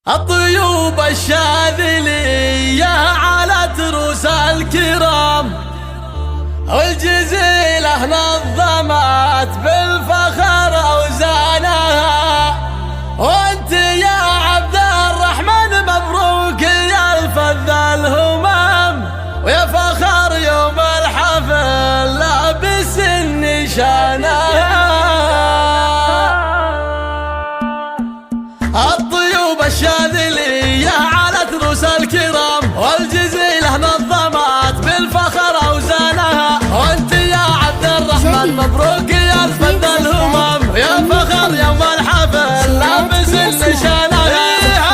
الطيوب الشاذلية على تروس الكرام، والجزيلة نظمت بالفخر أوزانها. وانت يا عبد الرحمن مبروك يا الفذ الهمام، ويا فخر يوم الحفل لابس النشانها. الطيوب الشاذلية على تروس الكرام، والجزيلة نظمت بالفخر أوزانها. وانت يا عبد الرحمن مبروك يا الفذ الهمام، ويا فخر يوم الحفل لابس النشانها.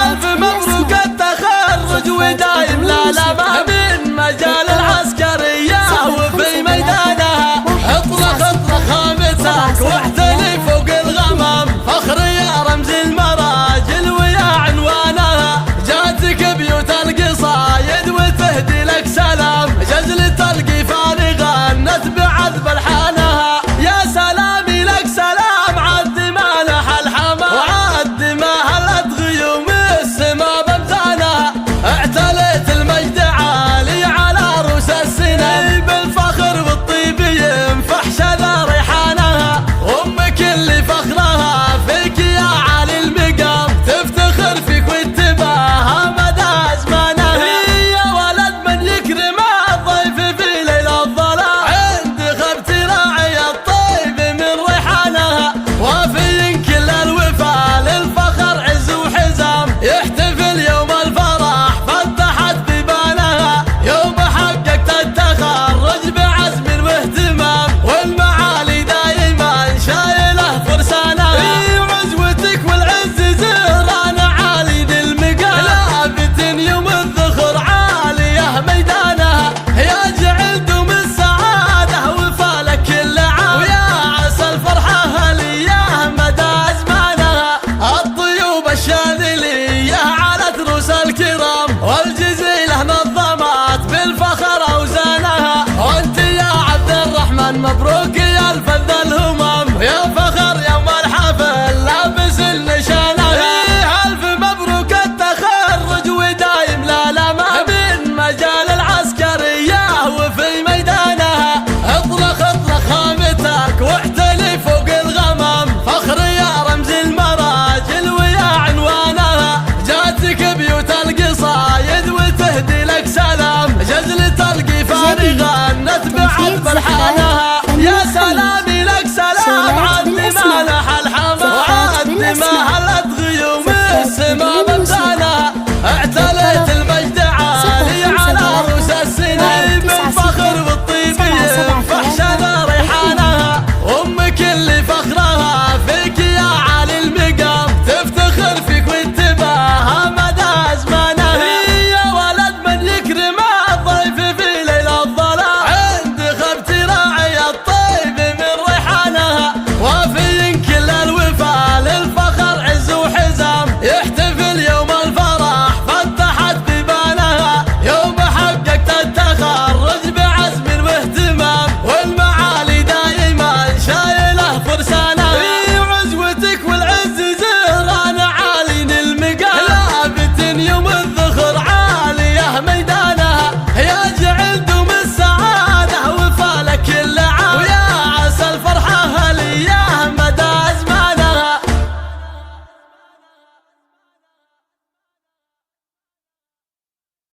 ألف مبروك التخرج ودايم لا لمه من مجال العسكرية وفي ميدانها. اطلق خامتك واحتلي فوق الغمام، فخر يا رمز المراجل ويا عنوانها. جاتك بيوت القصايد وتهدي لك سلام، جزلة تلقي فارغة نتبع بالحانها. يا سلامي لك سلام عد ما نح الحما، وعد ما هلت غيوم السما بمزانها. اعتليت المجد عالي على رؤوس السنام، بالفخر والطيب ينفح شذا ريحانها. امك اللي فخرها فيك يا عالي المقام، تفتخر فيك واتباها مدى ازمانها. يا ولد من يكرم الضيف في ليل الظلام، عند خبت راعي الطيب من ريحانها. وفي كل الوفا للفخر عز وحزام، يحتفل يوم الفرح فتحت بيبانها. يوم حققت التخرج بعزم واهتمام، والمعالي دايما شايله فرسانها. عزوتك والعز زهران عالي ذي المقام، لافت يوم الذخر عاليه ميدانها. يا جعل دوم السعاده وفالك كل عام، ويا عسى الفرحه هليه مدى ازمانها. الطيوب الشاذلية